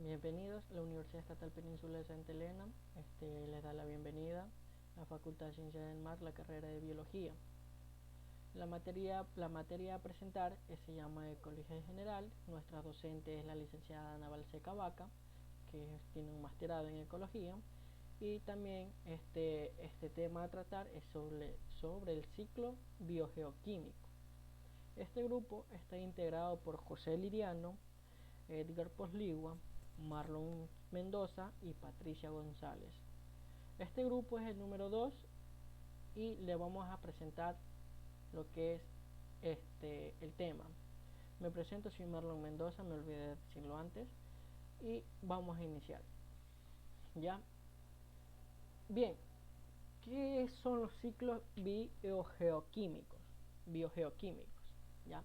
Bienvenidos. La Universidad Estatal Península de Santa Elena les da la bienvenida a la Facultad de Ciencias del Mar, la carrera de Biología. La materia a presentar se llama Ecología General. Nuestra docente es la licenciada Ana Balseca Vaca, que tiene un masterado en Ecología. Y también este tema a tratar es sobre el ciclo biogeoquímico. Este grupo está integrado por José Liriano, Edgar Posligua, Marlon Mendoza y Patricia González. Este grupo es el número 2 y le vamos a presentar lo que es el tema. Me presento, soy Marlon Mendoza, me olvidé de decirlo antes, y vamos a iniciar. ¿Ya? Bien, ¿qué son los ciclos biogeoquímicos? ¿Ya?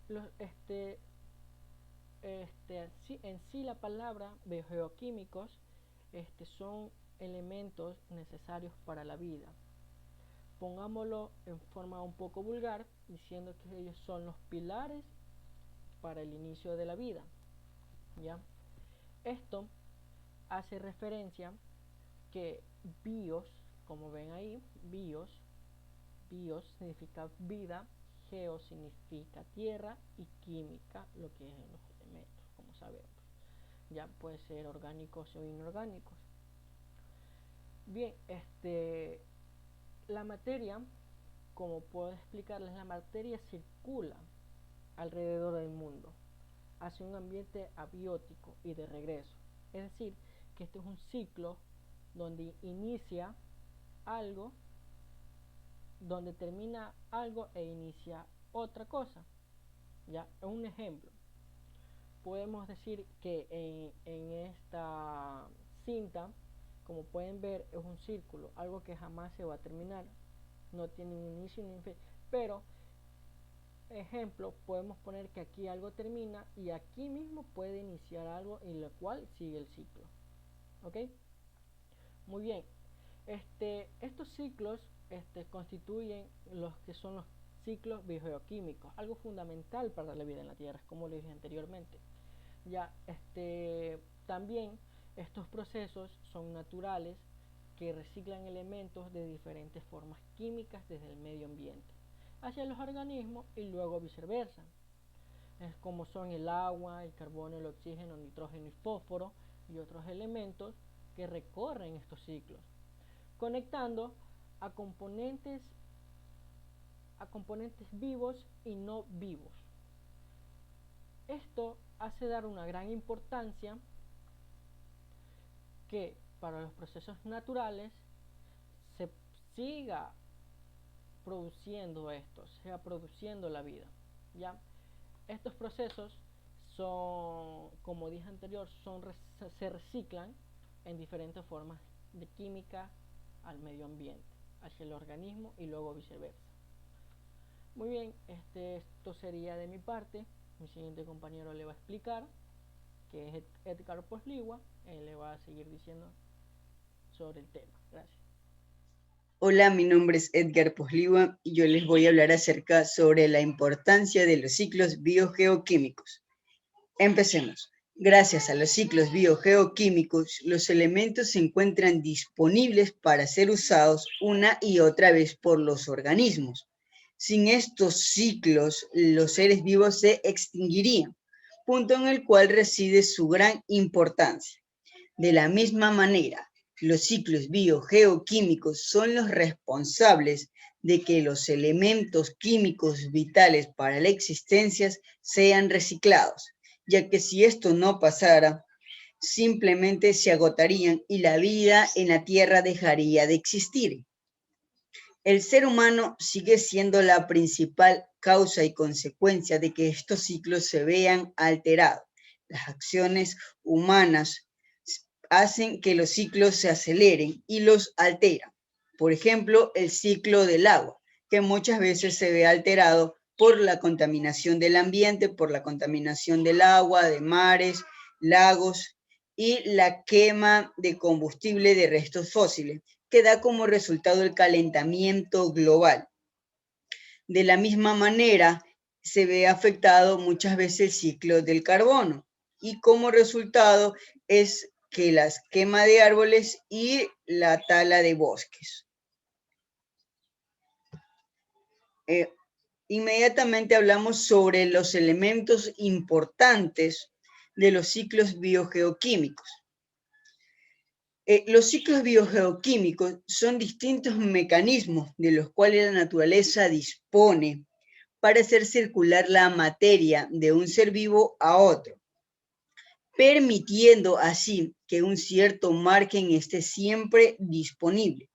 Los, en sí la palabra biogeoquímicos son elementos necesarios para la vida. Pongámoslo en forma un poco vulgar, diciendo que ellos son los pilares para el inicio de la vida. ¿Ya? Esto hace referencia que bios, como ven ahí, bios significa vida, geo significa tierra y química, lo que es en los elementos, como sabemos. Ya puede ser orgánicos o inorgánicos. Bien, la materia, como puedo explicarles, la materia circula alrededor del mundo hacia un ambiente abiótico y de regreso. Es decir, que este es un ciclo donde inicia algo, donde termina algo e inicia otra cosa. Ya, un ejemplo. Podemos decir que en esta cinta, como pueden ver, es un círculo, algo que jamás se va a terminar, no tiene ni inicio ni fin, pero ejemplo, podemos poner que aquí algo termina y aquí mismo puede iniciar algo en lo cual sigue el ciclo. ¿Ok? Muy bien. Estos ciclos constituyen los que son los ciclos biogeoquímicos, algo fundamental para la vida en la Tierra, como lo dije anteriormente. Ya, también estos procesos son naturales, que reciclan elementos de diferentes formas químicas desde el medio ambiente hacia los organismos y luego viceversa, como son el agua, el carbono, el oxígeno, nitrógeno y fósforo y otros elementos que recorren estos ciclos, conectando a componentes vivos y no vivos. Esto hace dar una gran importancia que para los procesos naturales se siga produciendo sea produciendo la vida. ¿Ya? Estos procesos son, como dije anterior, se reciclan en diferentes formas de química al medio ambiente, hacia el organismo y luego viceversa. Muy bien, esto sería de mi parte. Mi siguiente compañero le va a explicar, que es Edgar Posligua. Él le va a seguir diciendo sobre el tema. Gracias. Hola, mi nombre es Edgar Posligua y yo les voy a hablar acerca sobre la importancia de los ciclos biogeoquímicos. Empecemos. Gracias a los ciclos biogeoquímicos, los elementos se encuentran disponibles para ser usados una y otra vez por los organismos. Sin estos ciclos, los seres vivos se extinguirían, punto en el cual reside su gran importancia. De la misma manera, los ciclos biogeoquímicos son los responsables de que los elementos químicos vitales para la existencia sean reciclados, ya que si esto no pasara, simplemente se agotarían y la vida en la Tierra dejaría de existir. El ser humano sigue siendo la principal causa y consecuencia de que estos ciclos se vean alterados. Las acciones humanas hacen que los ciclos se aceleren y los alteran. Por ejemplo, el ciclo del agua, que muchas veces se ve alterado por la contaminación del ambiente, por la contaminación del agua, de mares, lagos y la quema de combustible de restos fósiles, que da como resultado el calentamiento global. De la misma manera, se ve afectado muchas veces el ciclo del carbono, y como resultado es que la quema de árboles y la tala de bosques. Inmediatamente hablamos sobre los elementos importantes de los ciclos biogeoquímicos. Los ciclos biogeoquímicos son distintos mecanismos de los cuales la naturaleza dispone para hacer circular la materia de un ser vivo a otro, permitiendo así que un cierto margen esté siempre disponible.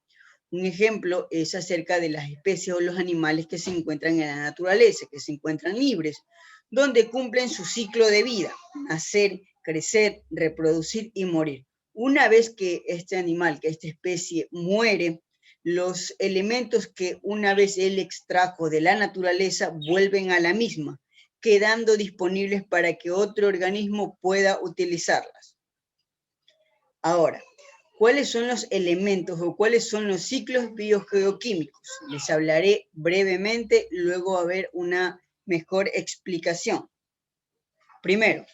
Un ejemplo es acerca de las especies o los animales que se encuentran en la naturaleza, que se encuentran libres, donde cumplen su ciclo de vida, nacer, crecer, reproducir y morir. Una vez que este animal, que esta especie muere, los elementos que una vez él extrajo de la naturaleza vuelven a la misma, quedando disponibles para que otro organismo pueda utilizarlas. Ahora, ¿cuáles son los elementos o cuáles son los ciclos biogeoquímicos? Les hablaré brevemente, luego va a haber una mejor explicación. Primero,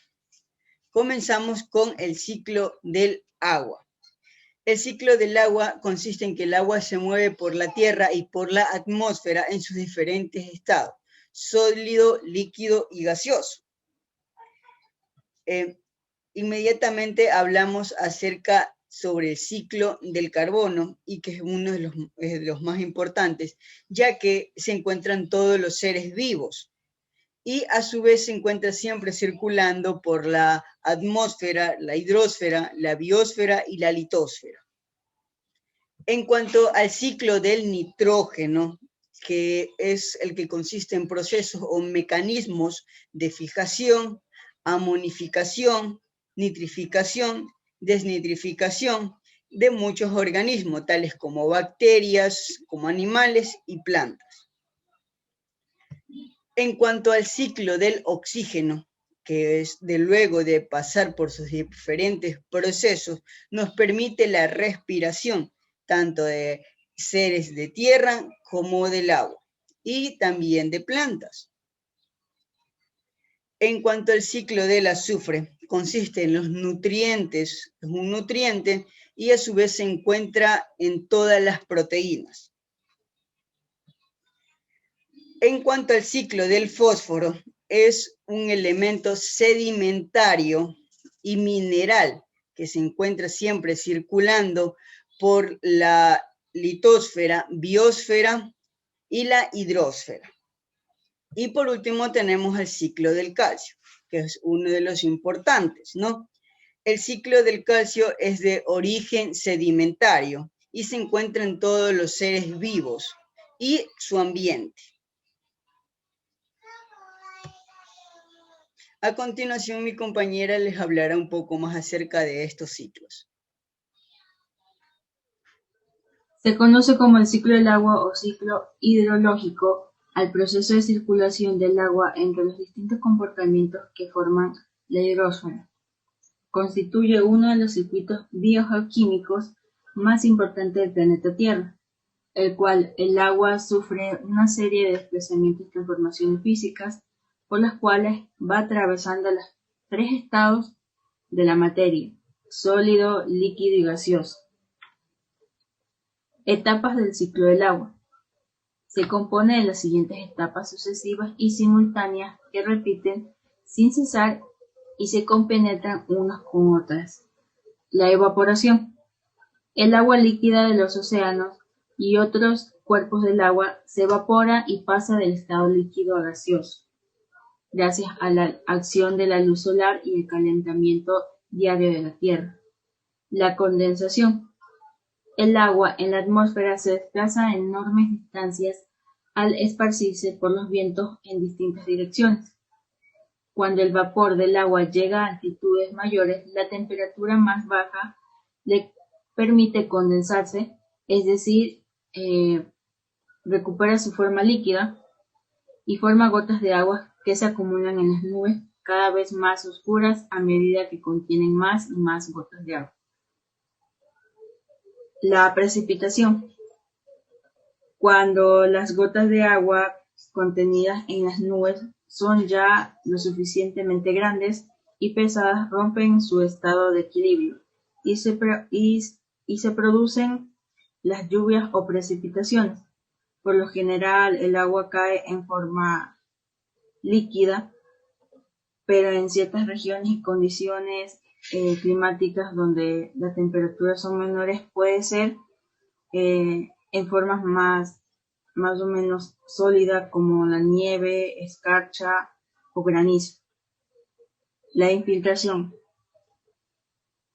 comenzamos con el ciclo del agua. El ciclo del agua consiste en que el agua se mueve por la tierra y por la atmósfera en sus diferentes estados, sólido, líquido y gaseoso. Inmediatamente hablamos acerca sobre el ciclo del carbono y que es uno de los más importantes, ya que se encuentran todos los seres vivos y a su vez se encuentra siempre circulando por la atmósfera, la hidrosfera, la biosfera y la litosfera. En cuanto al ciclo del nitrógeno, que es el que consiste en procesos o mecanismos de fijación, amonificación, nitrificación, desnitrificación de muchos organismos, tales como bacterias, como animales y plantas. En cuanto al ciclo del oxígeno, que es de luego de pasar por sus diferentes procesos, nos permite la respiración, tanto de seres de tierra como del agua, y también de plantas. En cuanto al ciclo del azufre, consiste en los nutrientes, es un nutriente, y a su vez se encuentra en todas las proteínas. En cuanto al ciclo del fósforo, es un elemento sedimentario y mineral que se encuentra siempre circulando por la litosfera, biosfera y la hidrosfera. Y por último tenemos el ciclo del calcio, que es uno de los importantes, ¿no? El ciclo del calcio es de origen sedimentario y se encuentra en todos los seres vivos y su ambiente. A continuación, mi compañera les hablará un poco más acerca de estos ciclos. Se conoce como el ciclo del agua o ciclo hidrológico al proceso de circulación del agua entre los distintos comportamientos que forman la hidrosfera. Constituye uno de los circuitos biogeoquímicos más importantes del planeta Tierra, el cual el agua sufre una serie de desplazamientos y transformaciones físicas por las cuales va atravesando los tres estados de la materia: sólido, líquido y gaseoso. Etapas del ciclo del agua. Se compone de las siguientes etapas sucesivas y simultáneas que repiten sin cesar y se compenetran unas con otras. La evaporación. El agua líquida de los océanos y otros cuerpos del agua se evapora y pasa del estado líquido a gaseoso, gracias a la acción de la luz solar y el calentamiento diario de la Tierra. La condensación. El agua en la atmósfera se desplaza a enormes distancias al esparcirse por los vientos en distintas direcciones. Cuando el vapor del agua llega a altitudes mayores, la temperatura más baja le permite condensarse, es decir, recupera su forma líquida y forma gotas de agua que se acumulan en las nubes cada vez más oscuras a medida que contienen más y más gotas de agua. La precipitación. Cuando las gotas de agua contenidas en las nubes son ya lo suficientemente grandes, y pesadas rompen su estado de equilibrio y se producen las lluvias o precipitaciones. Por lo general, el agua cae en forma líquida, pero en ciertas regiones y condiciones climáticas donde las temperaturas son menores puede ser en formas más o menos sólida, como la nieve, escarcha o granizo. La infiltración.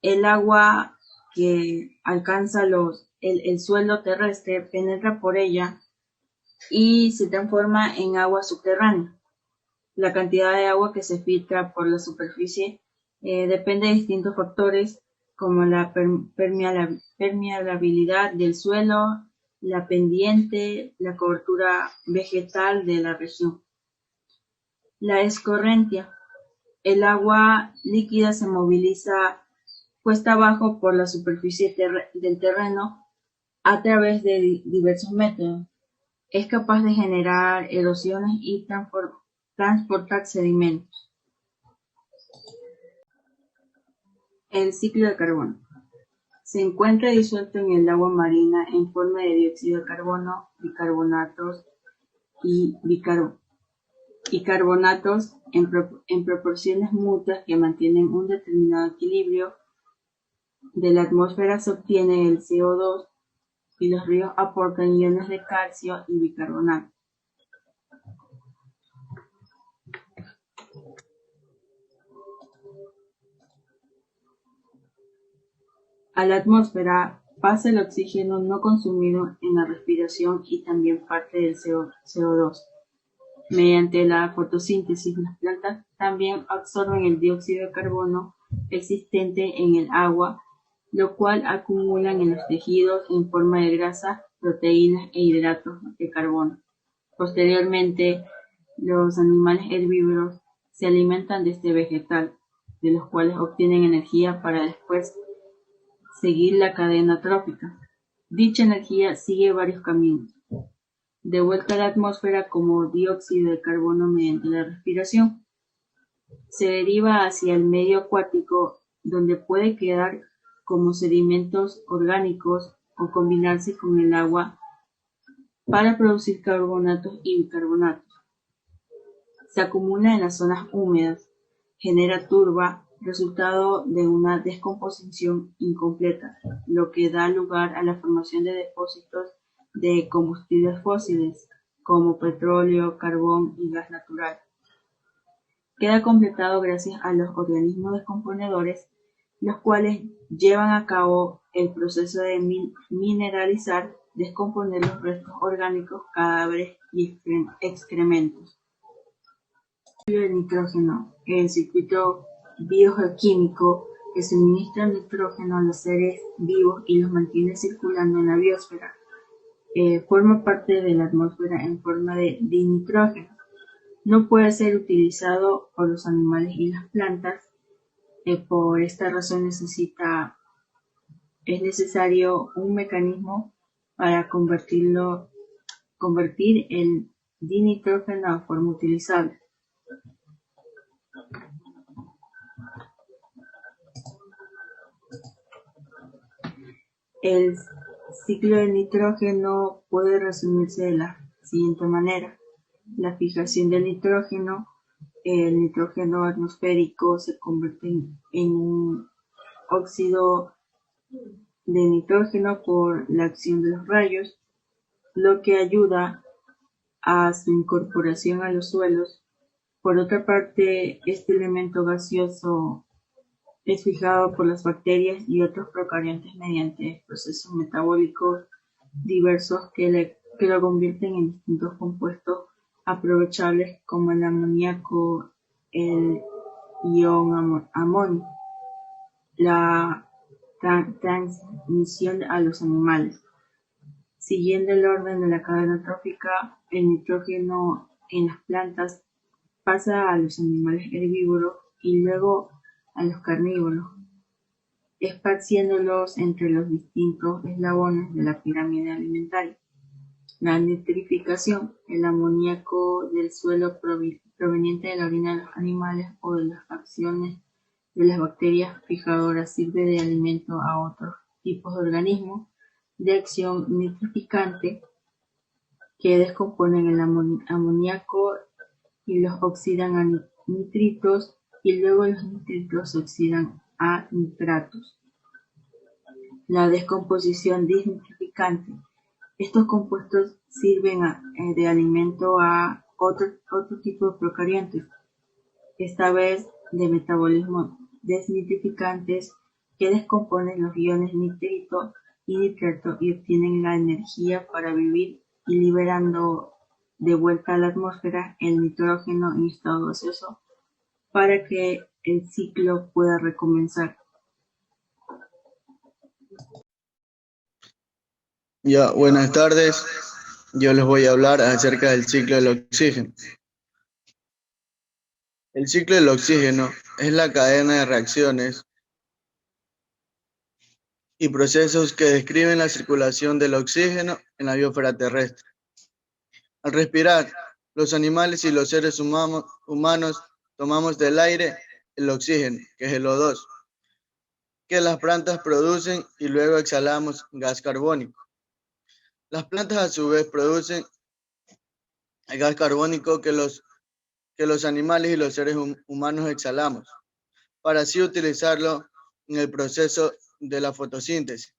El agua que alcanza el suelo terrestre penetra por ella y se transforma en agua subterránea. La cantidad de agua que se filtra por la superficie depende de distintos factores como la permeabilidad del suelo, la pendiente, la cobertura vegetal de la región. La escorrentia. El agua líquida se moviliza cuesta abajo por la superficie del terreno a través de diversos métodos. Es capaz de generar erosiones y transportar sedimentos. El ciclo de carbono. Se encuentra disuelto en el agua marina en forma de dióxido de carbono, bicarbonatos y carbonatos en proporciones mutuas que mantienen un determinado equilibrio. De la atmósfera se obtiene el CO2 y los ríos aportan iones de calcio y bicarbonato. A la atmósfera pasa el oxígeno no consumido en la respiración y también parte del CO2. Mediante la fotosíntesis, las plantas también absorben el dióxido de carbono existente en el agua, lo cual acumulan en los tejidos en forma de grasas, proteínas e hidratos de carbono. Posteriormente, los animales herbívoros se alimentan de este vegetal, de los cuales obtienen energía para después seguir la cadena trófica. Dicha energía sigue varios caminos. De vuelta a la atmósfera como dióxido de carbono mediante la respiración. Se deriva hacia el medio acuático, donde puede quedar como sedimentos orgánicos o combinarse con el agua para producir carbonatos y bicarbonatos. Se acumula en las zonas húmedas, genera turba, resultado de una descomposición incompleta, lo que da lugar a la formación de depósitos de combustibles fósiles, como petróleo, carbón y gas natural. Queda completado gracias a los organismos descomponedores, los cuales llevan a cabo el proceso de mineralizar, descomponer los restos orgánicos, cadáveres y excrementos. El nitrógeno, el circuito biogeoquímico que suministra nitrógeno a los seres vivos y los mantiene circulando en la biosfera, forma parte de la atmósfera en forma de dinitrógeno. No puede ser utilizado por los animales y las plantas. Por esta razón es necesario un mecanismo para convertir el dinitrógeno a forma utilizable. El ciclo del nitrógeno puede resumirse de la siguiente manera. La fijación del nitrógeno. El nitrógeno atmosférico se convierte en un óxido de nitrógeno por la acción de los rayos, lo que ayuda a su incorporación a los suelos. Por otra parte, este elemento gaseoso es fijado por las bacterias y otros procariontes mediante procesos metabólicos diversos que lo convierten en distintos compuestos aprovechables como el amoníaco, el ion amonio. La transmisión a los animales. Siguiendo el orden de la cadena trófica, el nitrógeno en las plantas pasa a los animales herbívoros y luego a los carnívoros, esparciéndolos entre los distintos eslabones de la pirámide alimentaria. La nitrificación, el amoníaco del suelo proveniente de la orina de los animales o de las acciones de las bacterias fijadoras sirve de alimento a otros tipos de organismos de acción nitrificante que descomponen el amoníaco y los oxidan a nitritos, y luego los nitritos se oxidan a nitratos. La descomposición desnitrificante. Estos compuestos sirven de alimento a otro tipo de procariontes, esta vez de metabolismo desnitrificantes, que descomponen los iones nitrito y nitrato y obtienen la energía para vivir, y liberando de vuelta a la atmósfera el nitrógeno en estado gaseoso para que el ciclo pueda recomenzar. Ya, buenas tardes. Yo les voy a hablar acerca del ciclo del oxígeno. El ciclo del oxígeno es la cadena de reacciones y procesos que describen la circulación del oxígeno en la biosfera terrestre. Al respirar, los animales y los seres humanos tomamos del aire el oxígeno, que es el O2, que las plantas producen, y luego exhalamos gas carbónico. Las plantas a su vez producen el gas carbónico que los animales y los seres humanos exhalamos, para así utilizarlo en el proceso de la fotosíntesis.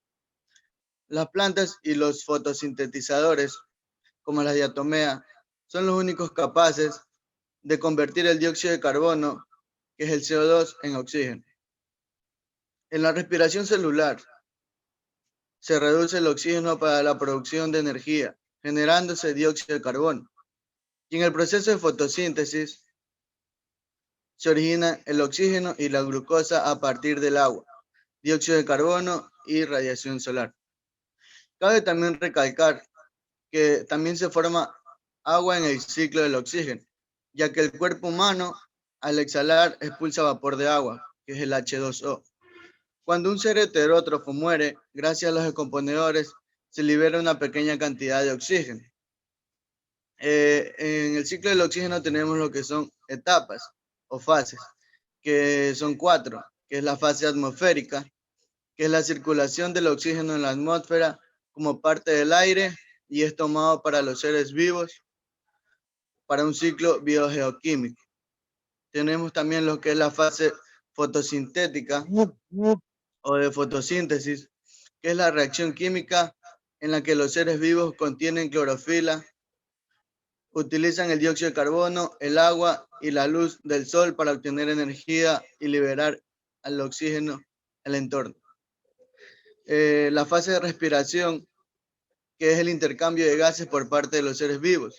Las plantas y los fotosintetizadores, como la diatomea, son los únicos capaces de convertir el dióxido de carbono, que es el CO2, en oxígeno. En la respiración celular se reduce el oxígeno para la producción de energía, generándose dióxido de carbono. Y en el proceso de fotosíntesis se origina el oxígeno y la glucosa a partir del agua, dióxido de carbono y radiación solar. Cabe también recalcar que también se forma agua en el ciclo del oxígeno, ya que el cuerpo humano al exhalar expulsa vapor de agua, que es el H2O. Cuando un ser heterótrofo muere, gracias a los descomponedores, se libera una pequeña cantidad de oxígeno. En el ciclo del oxígeno tenemos lo que son etapas o fases, que son 4, que es la fase atmosférica, que es la circulación del oxígeno en la atmósfera como parte del aire y es tomado para los seres vivos para un ciclo biogeoquímico. Tenemos también lo que es la fase fotosintética o de fotosíntesis, que es la reacción química en la que los seres vivos contienen clorofila, utilizan el dióxido de carbono, el agua y la luz del sol para obtener energía y liberar al oxígeno al entorno. La fase de respiración, que es el intercambio de gases por parte de los seres vivos,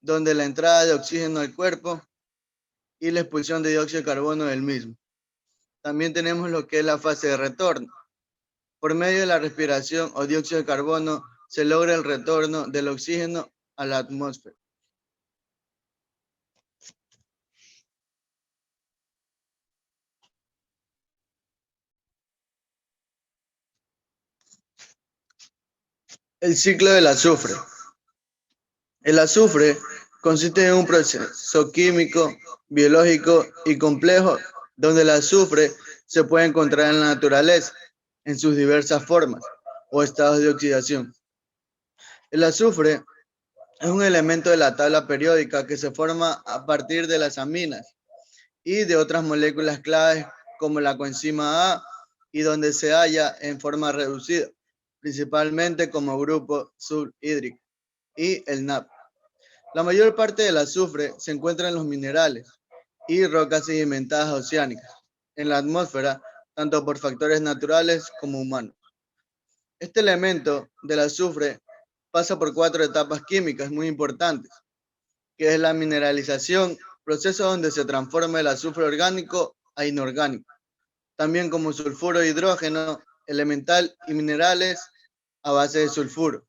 donde la entrada de oxígeno al cuerpo y la expulsión de dióxido de carbono del mismo. También tenemos lo que es la fase de retorno. Por medio de la respiración o dióxido de carbono se logra el retorno del oxígeno a la atmósfera. El ciclo del azufre. El azufre consiste en un proceso químico, biológico y complejo donde el azufre se puede encontrar en la naturaleza en sus diversas formas o estados de oxidación. El azufre es un elemento de la tabla periódica que se forma a partir de las aminas y de otras moléculas claves como la coenzima A, y donde se halla en forma reducida, principalmente como grupo subhídrico, y el NAP. La mayor parte del azufre se encuentra en los minerales y rocas sedimentadas oceánicas, en la atmósfera, tanto por factores naturales como humanos. Este elemento del azufre pasa por 4 etapas químicas muy importantes, que es la mineralización, proceso donde se transforma el azufre orgánico a inorgánico, también como sulfuro de hidrógeno, elemental y minerales a base de sulfuro.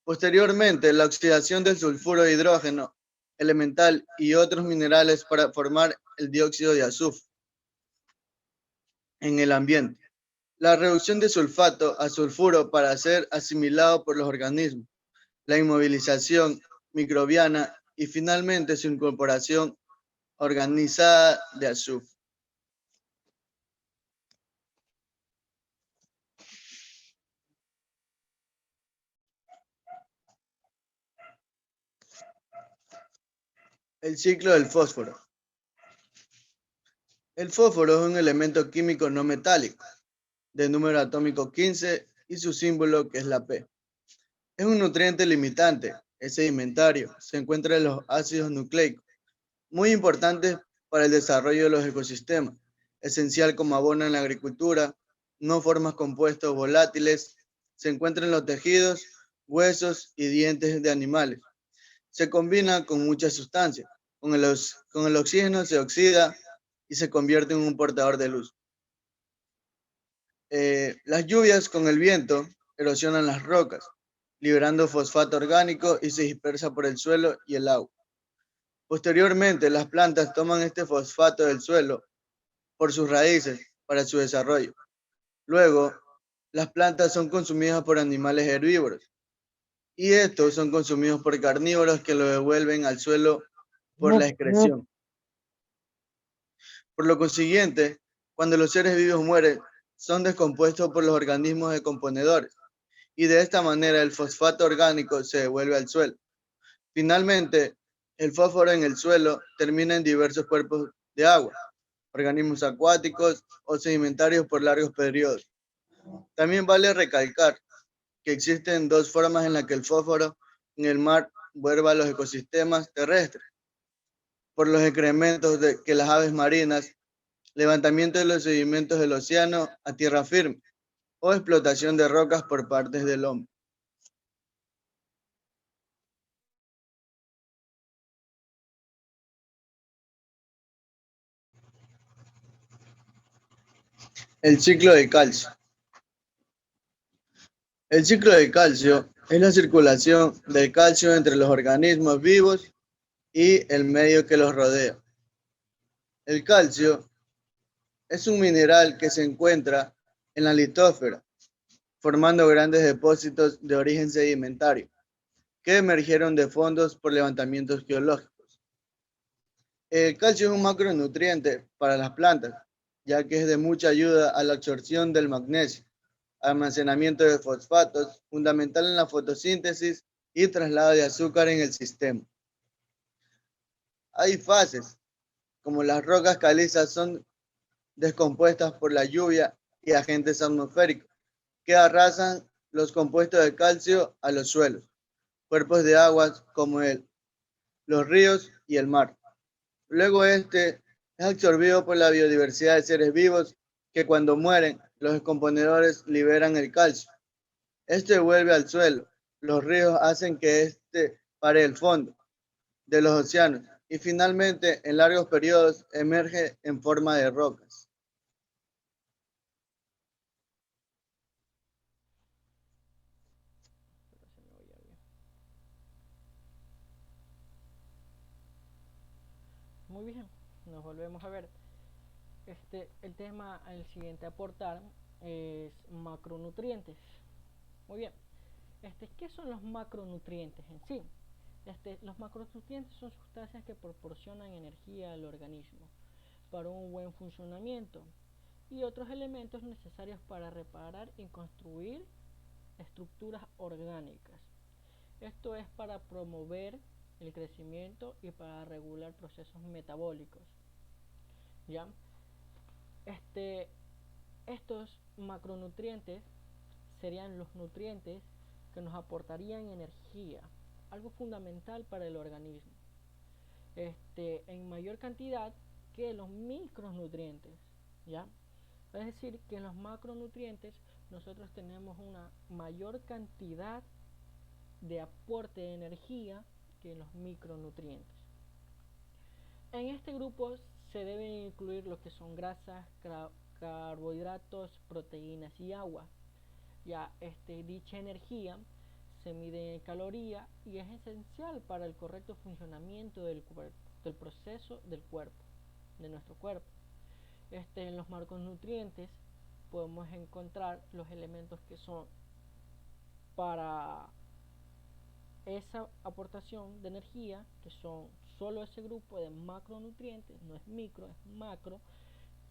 Posteriormente, la oxidación del sulfuro de hidrógeno, elemental y otros minerales para formar el dióxido de azufre en el ambiente. La reducción de sulfato a sulfuro para ser asimilado por los organismos. La inmovilización microbiana y finalmente su incorporación organizada de azufre. El ciclo del fósforo. El fósforo es un elemento químico no metálico, de número atómico 15 y su símbolo que es la P. Es un nutriente limitante, es sedimentario, se encuentra en los ácidos nucleicos, muy importante para el desarrollo de los ecosistemas, esencial como abono en la agricultura, no forma compuestos volátiles, se encuentra en los tejidos, huesos y dientes de animales. Se combina con muchas sustancias. Con el oxígeno se oxida y se convierte en un portador de luz. Las lluvias con el viento erosionan las rocas, liberando fosfato orgánico y se dispersa por el suelo y el agua. Posteriormente, las plantas toman este fosfato del suelo por sus raíces para su desarrollo. Luego, las plantas son consumidas por animales herbívoros y estos son consumidos por carnívoros que lo devuelven al suelo por la excreción. Por lo consiguiente, cuando los seres vivos mueren, son descompuestos por los organismos decomponedores y de esta manera el fosfato orgánico se devuelve al suelo. Finalmente, el fósforo en el suelo termina en diversos cuerpos de agua, organismos acuáticos o sedimentarios por largos periodos. También vale recalcar que existen dos formas en las que el fósforo en el mar vuelve a los ecosistemas terrestres: por los excrementos que las aves marinas, levantamiento de los sedimentos del océano a tierra firme o explotación de rocas por partes del hombre. El ciclo de calcio. El ciclo de calcio es la circulación del calcio entre los organismos vivos y el medio que los rodea. El calcio es un mineral que se encuentra en la litósfera, formando grandes depósitos de origen sedimentario que emergieron de fondos por levantamientos geológicos. El calcio es un macronutriente para las plantas, ya que es de mucha ayuda a la absorción del magnesio, almacenamiento de fosfatos, fundamental en la fotosíntesis y traslado de azúcar en el sistema. Hay fases, como las rocas calizas son descompuestas por la lluvia y agentes atmosféricos, que arrasan los compuestos de calcio a los suelos, cuerpos de aguas como los ríos y el mar. Luego este es absorbido por la biodiversidad de seres vivos que cuando mueren, los descomponedores liberan el calcio. Este vuelve al suelo. Los ríos hacen que este pare el fondo de los océanos y finalmente en largos periodos emerge en forma de rocas. Muy bien, nos volvemos a ver. El tema al siguiente a aportar es macronutrientes. Muy bien. ¿Qué son los macronutrientes en sí? Los macronutrientes son sustancias que proporcionan energía al organismo para un buen funcionamiento y otros elementos necesarios para reparar y construir estructuras orgánicas. Esto es para promover el crecimiento y para regular procesos metabólicos. ¿Ya? Estos macronutrientes serían los nutrientes que nos aportarían energía, algo fundamental para el organismo, en mayor cantidad que los micronutrientes, ¿ya? Es decir, que en los macronutrientes nosotros tenemos una mayor cantidad de aporte de energía que en los micronutrientes. En este grupo se deben incluir lo que son grasas, carbohidratos, proteínas y agua. Ya dicha energía se mide en calorías y es esencial para el correcto funcionamiento del cuerpo, del proceso del cuerpo, de nuestro cuerpo. En los macronutrientes podemos encontrar los elementos que son para esa aportación de energía, que son solo ese grupo de macronutrientes, no es micro, es macro.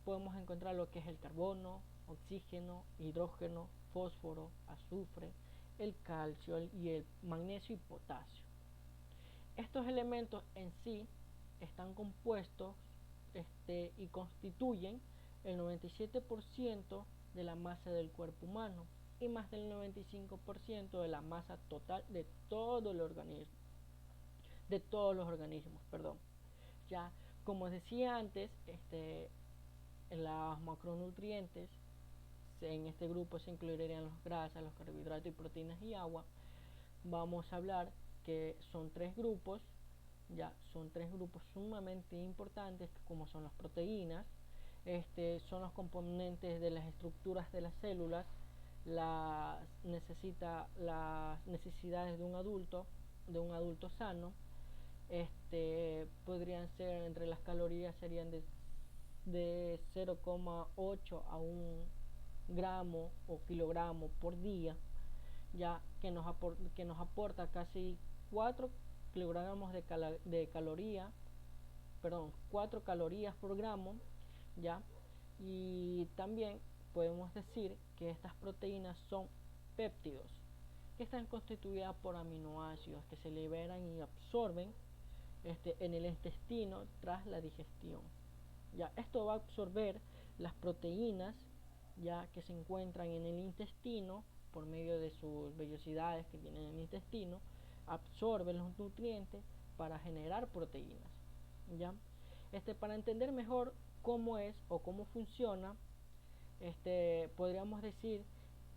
Podemos encontrar lo que es el carbono, oxígeno, hidrógeno, fósforo, azufre, el calcio y el magnesio y potasio. Estos elementos en sí están compuestos y constituyen el 97% de la masa del cuerpo humano y más del 95% de la masa total de todo el organismo, de todos los organismos, perdón. Ya, como decía antes, los macronutrientes, en este grupo se incluirían las grasas, los carbohidratos y proteínas y agua. Vamos a hablar que son tres grupos, ya son tres grupos sumamente importantes, como son las proteínas, son los componentes de las estructuras de las células, las necesidades de un adulto sano. Podrían ser, entre las calorías serían de 0,8 a 1 gramo o kilogramo por día, ya que nos aporta casi 4 kilogramos de caloría, perdón, 4 calorías por gramo, ya. Y también podemos decir que estas proteínas son péptidos, que están constituidas por aminoácidos que se liberan y absorben en el intestino tras la digestión. Ya, esto va a absorber las proteínas ya que se encuentran en el intestino por medio de sus vellosidades que tienen en el intestino, absorben los nutrientes para generar proteínas. ¿Ya? Para entender mejor cómo es o cómo funciona, podríamos decir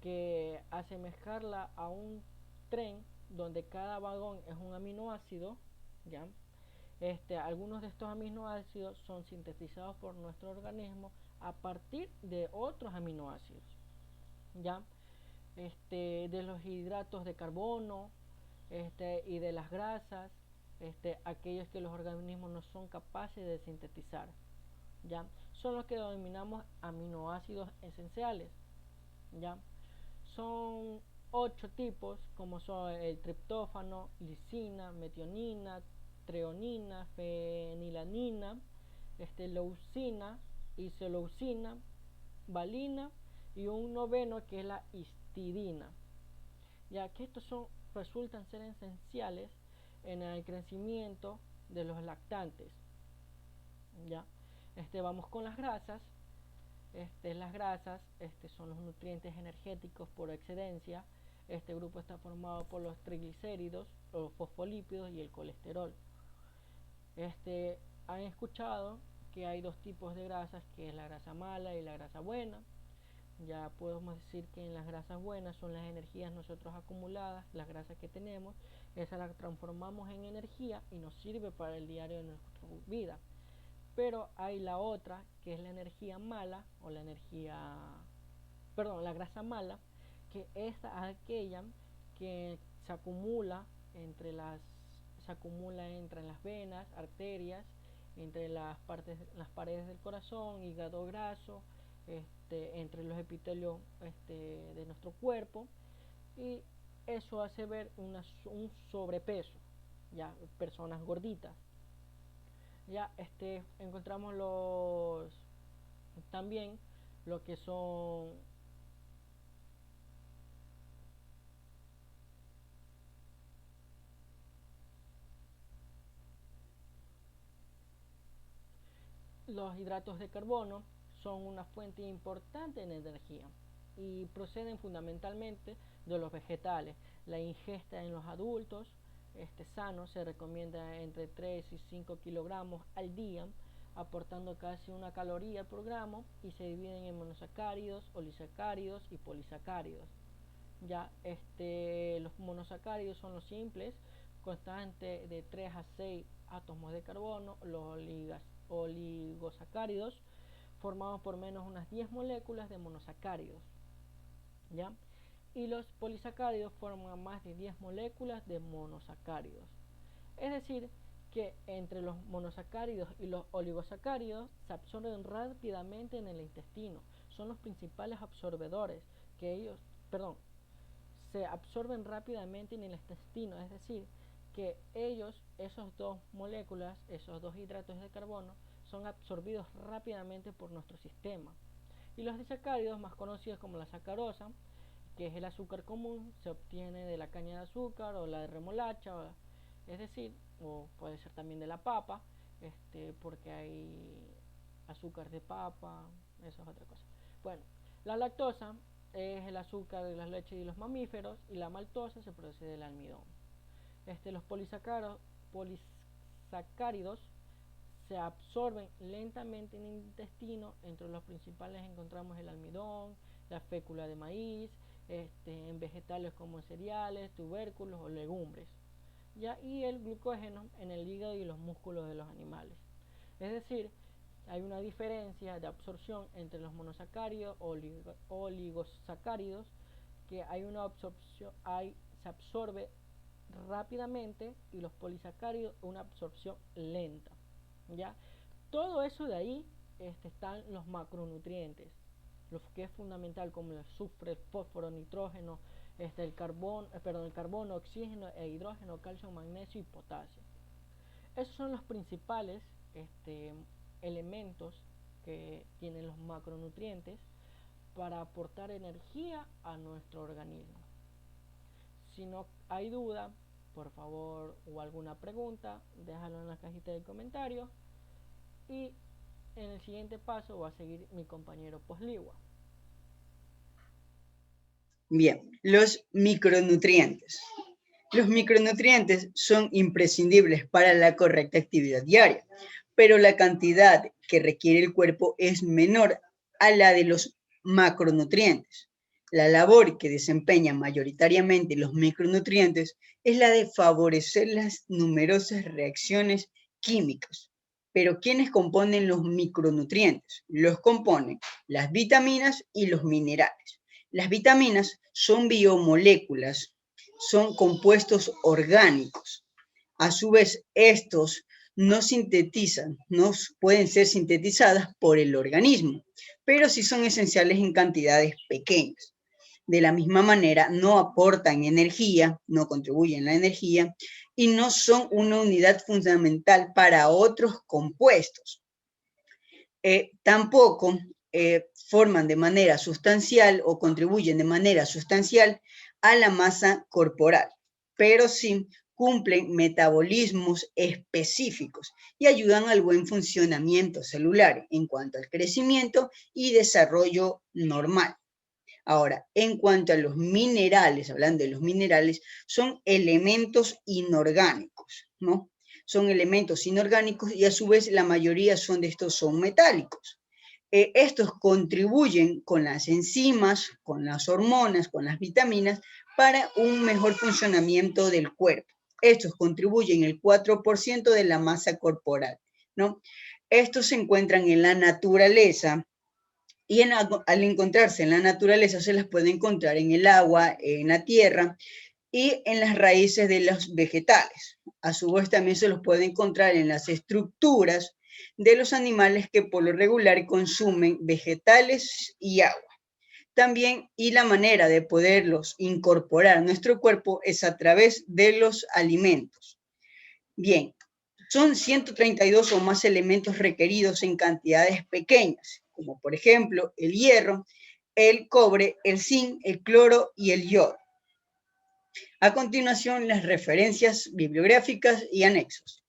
que asemejarla a un tren donde cada vagón es un aminoácido, ¿ya? Algunos de estos aminoácidos son sintetizados por nuestro organismo a partir de otros aminoácidos, ¿ya? De los hidratos de carbono y de las grasas, aquellos que los organismos no son capaces de sintetizar, ¿ya? Son los que denominamos aminoácidos esenciales, ¿ya? Son 8 tipos, como son el triptófano, lisina, metionina, treonina, fenilanina, leucina, isoleucina, valina y un noveno que es la histidina, ya que estos resultan ser esenciales en el crecimiento de los lactantes. Ya, vamos con las grasas. Las grasas son los nutrientes energéticos por excelencia. Este grupo está formado por los triglicéridos, los fosfolípidos y el colesterol. Han escuchado que hay dos tipos de grasas, que es la grasa mala y la grasa buena. Ya podemos decir que en las grasas buenas son las energías nosotros acumuladas, las grasas que tenemos, esas las transformamos en energía y nos sirve para el diario de nuestra vida. Pero hay la otra, que es la energía mala, o la grasa mala, que es aquella que se acumula entre las venas, arterias, entre las paredes del corazón, hígado graso, entre los epitelios de nuestro cuerpo, y eso hace ver un sobrepeso, ya, personas gorditas. Ya encontramos también lo que son los hidratos de carbono. Son una fuente importante de energía y proceden fundamentalmente de los vegetales. La ingesta en los adultos sanos se recomienda entre 3 y 5 kilogramos al día, aportando casi 1 caloría por gramo, y se dividen en monosacáridos, olisacáridos y polisacáridos. Ya los monosacáridos son los simples, constantes de 3 a 6 átomos de carbono. Los oligosacáridos formados por menos unas 10 moléculas de monosacáridos, ¿ya? Y los polisacáridos forman más de 10 moléculas de monosacáridos. Es decir, que entre los monosacáridos y los oligosacáridos se absorben rápidamente en el intestino. Son los principales absorbedores, se absorben rápidamente en el intestino, es decir, que esas dos moléculas, esos dos hidratos de carbono, son absorbidos rápidamente por nuestro sistema. Y los disacáridos, más conocidos como la sacarosa, que es el azúcar común, se obtiene de la caña de azúcar o la de remolacha, es decir, o puede ser también de la papa. porque hay azúcar de papa, eso es otra cosa. Bueno, la lactosa es el azúcar de las leches y los mamíferos, y la maltosa se produce del almidón. Los polisacáridos se absorben lentamente en el intestino. Entre los principales encontramos el almidón, la fécula de maíz, en vegetales como cereales, tubérculos o legumbres, ¿ya? Y el glucógeno en el hígado y los músculos de los animales. Es decir, hay una diferencia de absorción entre los monosacáridos o oligosacáridos, que hay una absorción, se absorbe rápidamente, y los polisacáridos una absorción lenta, ¿ya? Todo eso de ahí están los macronutrientes, lo que es fundamental, como el azufre, el fósforo, nitrógeno, el carbono, oxígeno e hidrógeno, calcio, magnesio y potasio. Esos son los principales elementos que tienen los macronutrientes para aportar energía a nuestro organismo. Si no hay duda, por favor, o alguna pregunta, déjalo en la cajita de comentarios, y en el siguiente paso va a seguir mi compañero Posligua. Bien, los micronutrientes. Los micronutrientes son imprescindibles para la correcta actividad diaria, pero la cantidad que requiere el cuerpo es menor a la de los macronutrientes. La labor que desempeñan mayoritariamente los micronutrientes es la de favorecer las numerosas reacciones químicas. Pero ¿quiénes componen los micronutrientes? Los componen las vitaminas y los minerales. Las vitaminas son biomoléculas, son compuestos orgánicos. A su vez, estos no sintetizan, no pueden ser sintetizadas por el organismo, pero sí son esenciales en cantidades pequeñas. De la misma manera, no aportan energía, no contribuyen a la energía, y no son una unidad fundamental para otros compuestos. Tampoco forman de manera sustancial o contribuyen de manera sustancial a la masa corporal, pero sí cumplen metabolismos específicos y ayudan al buen funcionamiento celular en cuanto al crecimiento y desarrollo normal. Ahora, en cuanto a los minerales, hablando de los minerales, son elementos inorgánicos, ¿no? Son elementos inorgánicos, y a su vez la mayoría de estos son metálicos. Estos contribuyen con las enzimas, con las hormonas, con las vitaminas, para un mejor funcionamiento del cuerpo. Estos contribuyen el 4% de la masa corporal, ¿no? Estos se encuentran en la naturaleza, y al encontrarse en la naturaleza se las puede encontrar en el agua, en la tierra y en las raíces de los vegetales. A su vez también se los puede encontrar en las estructuras de los animales que por lo regular consumen vegetales y agua. También, y la manera de poderlos incorporar a nuestro cuerpo es a través de los alimentos. Bien, son 132 o más elementos requeridos en cantidades pequeñas, como por ejemplo el hierro, el cobre, el zinc, el cloro y el yodo. A continuación, las referencias bibliográficas y anexos.